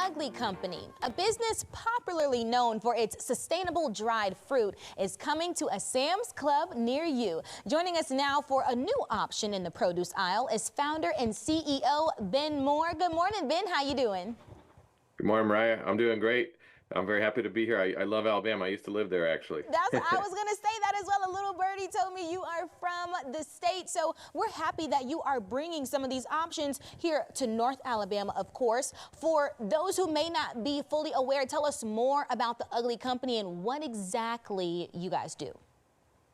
Ugly Company, a business popularly known for its sustainable dried fruit, is coming to a Sam's Club near you. Joining us now for a new option in the produce aisle is founder and CEO Ben Moore. Good morning, Ben. How you doing? Good morning, Mariah. I'm doing great. I'm very happy to be here. I love Alabama. I used to live there, actually. I was going to say that as well. A little birdie told me you are from the state. So we're happy that you are bringing some of these options here to North Alabama, of course. For those who may not be fully aware, tell us more about the Ugly Company and what exactly you guys do.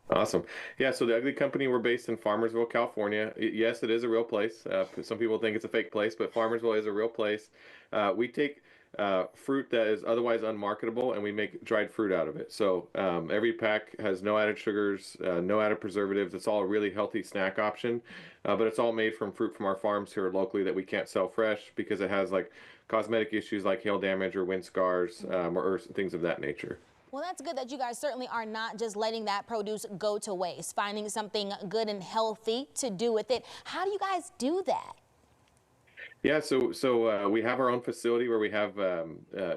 Awesome. Yeah, so the Ugly Company, we're based in Farmersville, California. Yes, it is a real place. Some people think it's a fake place, but Farmersville is a real place. We take fruit that is otherwise unmarketable and we make dried fruit out of it. So every pack has no added sugars, no added preservatives. It's all a really healthy snack option, but it's all made from fruit from our farms here locally that we can't sell fresh because it has like cosmetic issues like hail damage or wind scars or things of that nature. Well, that's good that you guys certainly are not just letting that produce go to waste, finding something good and healthy to do with it. How do you guys do that? Yeah, so we have our own facility where we have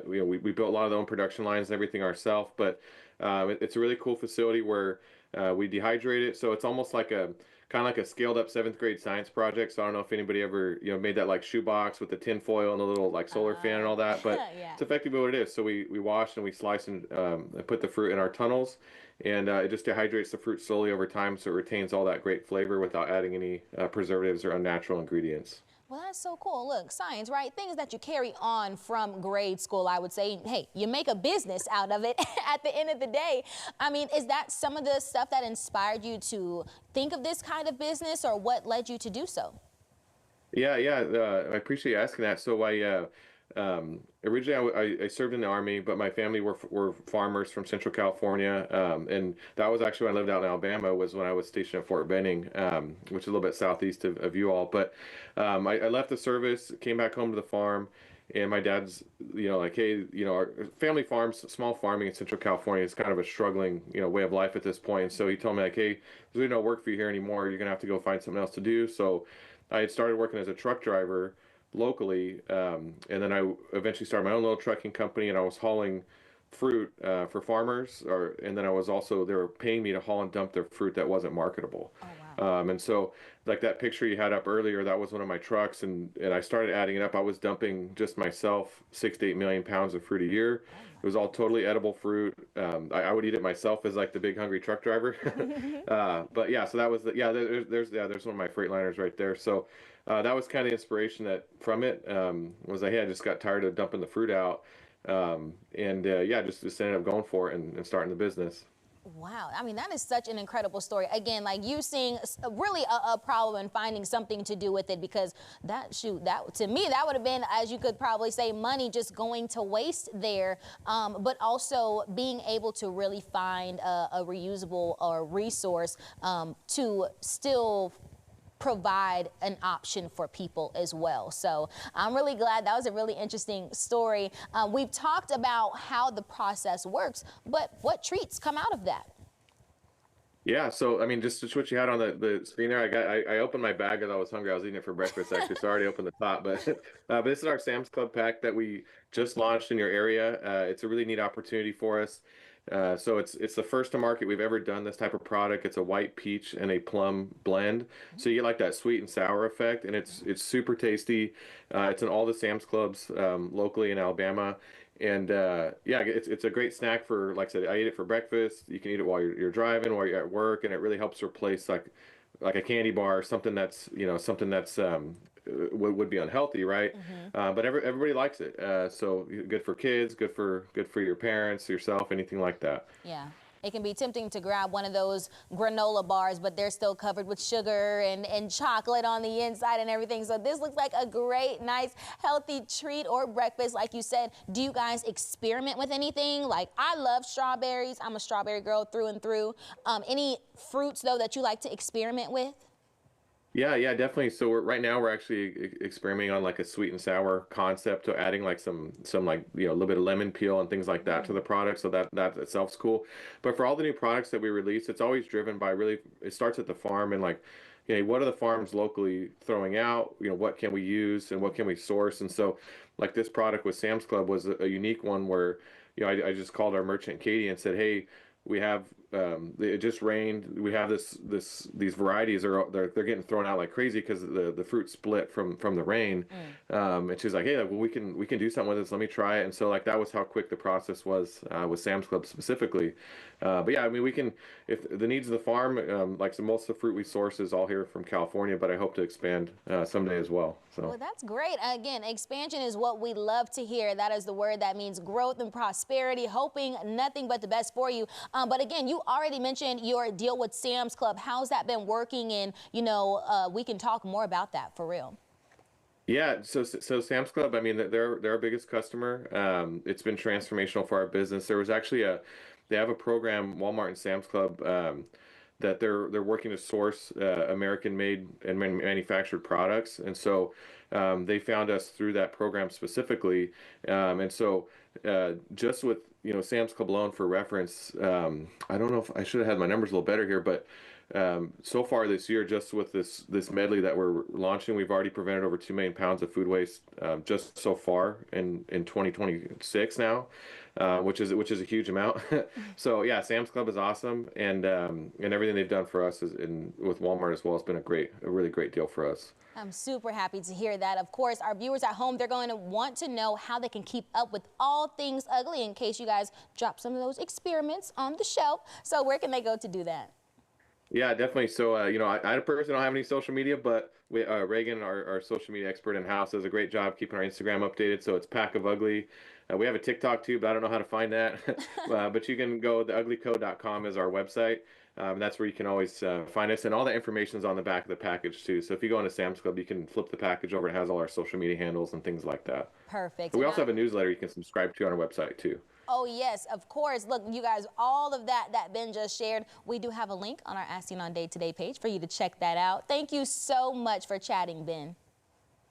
we built a lot of the own production lines and everything ourselves, but it's a really cool facility where we dehydrate it, so it's almost like a kind of like a scaled up seventh grade science project. So I don't know if anybody ever made that like shoebox with the tin foil and the little like solar fan and all that, but Yeah. it's effectively what it is. So we wash and we slice and put the fruit in our tunnels, and it just dehydrates the fruit slowly over time, so it retains all that great flavor without adding any preservatives or unnatural ingredients. Well, that's so cool. Look, science, right? Things that you carry on from grade school, I would say. Hey, you make a business out of it at the end of the day. I mean, is that some of the stuff that inspired you to think of this kind of business, or what led you to do so? Yeah. I appreciate you asking that. So originally I served in the Army, but my family were farmers from Central California, and that was actually when I lived out in Alabama. Was when I was stationed at Fort Benning, which is a little bit southeast of you all. But I left the service, came back home to the farm, and my dad's like, hey, our family farms, small farming in Central California is kind of a struggling way of life at this point. So he told me like, hey, there's really no work for you here anymore. You're gonna have to go find something else to do. So I had started working as a truck driver locally, and then I eventually started my own little trucking company, and I was hauling fruit for farmers, and then they were paying me to haul and dump their fruit that wasn't marketable. Oh, wow. And so like that picture you had up earlier, that was one of my trucks, and I started adding it up. I was dumping just myself 6 to 8 million pounds of fruit a year. It was all totally edible fruit. I would eat it myself as like the big hungry truck driver. But yeah, so that was there's one of my Freightliners right there. So that was kind of the inspiration that from it was like, hey, I just got tired of dumping the fruit out, and yeah, just ended up going for it and starting the business. Wow. I mean, that is such an incredible story. Again, like you seeing really a problem and finding something to do with it, because that to me, that would have been, as you could probably say, money just going to waste there. But also being able to really find a reusable or resource to still provide an option for people as well. So I'm really glad. That was a really interesting story. We've talked about how the process works, but what treats come out of that? Yeah, so I mean, just what you had on the screen there, I opened my bag because I was hungry. I was eating it for breakfast actually, so I already opened the top. But this is our Sam's Club pack that we just launched in your area. It's a really neat opportunity for us. So it's the first to market we've ever done this type of product. It's a white peach and a plum blend, so you get like that sweet and sour effect, and it's super tasty. It's in all the Sam's Clubs locally in Alabama. And yeah, it's a great snack for, like I said, I eat it for breakfast. You can eat it while you're driving, while you're at work, and it really helps replace like a candy bar, something that's would be unhealthy, right? But everybody likes it. So good for kids, good for your parents, yourself, anything like that. Yeah. It can be tempting to grab one of those granola bars, but they're still covered with sugar and chocolate on the inside and everything. So this looks like a great, nice, healthy treat or breakfast. Like you said, do you guys experiment with anything? Like, I love strawberries. I'm a strawberry girl through and through. Any fruits, though, that you like to experiment with? Yeah, definitely. So right now we're actually experimenting on like a sweet and sour concept, to adding like some like a little bit of lemon peel and things like that to the product. So that itself's cool. But for all the new products that we release, it's always driven by, really, it starts at the farm, and like, what are the farms locally throwing out? What can we use and what can we source? And so like this product with Sam's Club was a unique one where, I just called our merchant Katie and said, hey, we have it just rained. We have these varieties they're getting thrown out like crazy because the fruit split from the rain. And she's like, hey, well, we can do something with this. Let me try it. And so like that was how quick the process was with Sam's Club specifically. But yeah, I mean we can, if the needs of the farm, like so most of the fruit we source is all here from California, but I hope to expand someday as well. So. Well, that's great. Again, expansion is what we love to hear. That is the word that means growth and prosperity, hoping nothing but the best for you. But again, you already mentioned your deal with Sam's Club. How's that been working? And, we can talk more about that for real. Yeah, so Sam's Club, I mean, they're our biggest customer. It's been transformational for our business. There was actually they have a program, Walmart and Sam's Club, that they're working to source American-made and manufactured products, and so they found us through that program specifically, and so just with Sam's Club alone for reference, I don't know if I should have had my numbers a little better here, but so far this year, just with this medley that we're launching, we've already prevented over 2 million pounds of food waste just so far in 2026 now, which is a huge amount. So yeah, Sam's Club is awesome, and everything they've done for us with Walmart as well has been a really great deal for us. I'm super happy to hear that. Of course, our viewers at home, they're going to want to know how they can keep up with all things ugly in case you guys drop some of those experiments on the shelf. So where can they go to do that? Yeah, definitely. So, I personally don't have any social media, but Reagan, our social media expert in house, does a great job keeping our Instagram updated. So it's Pack of Ugly. We have a TikTok too, but I don't know how to find that. But you can go, theuglyco.com is our website. That's where you can always find us, and all the information is on the back of the package too. So if you go into Sam's Club, you can flip the package over. It has all our social media handles and things like that. Perfect. But we also have a newsletter you can subscribe to on our website too. Oh, yes, of course. Look, you guys, all of that Ben just shared, we do have a link on our As Seen on Day Today page for you to check that out. Thank you so much for chatting, Ben.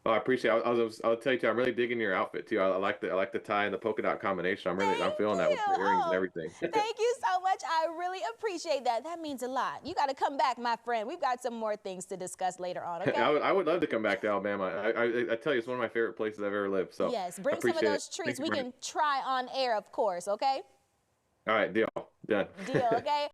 Oh, I appreciate it. I'll tell you too, I'm really digging your outfit too. I like the tie and the polka dot combination. I'm feeling that with the earrings and everything. Thank you so much. I really appreciate that. That means a lot. You got to come back, my friend. We've got some more things to discuss later on, okay? I would love to come back to Alabama. I tell you, it's one of my favorite places I've ever lived. So yes, bring some of those treats we can try on air, of course, okay? All right, deal. Done. Deal, okay?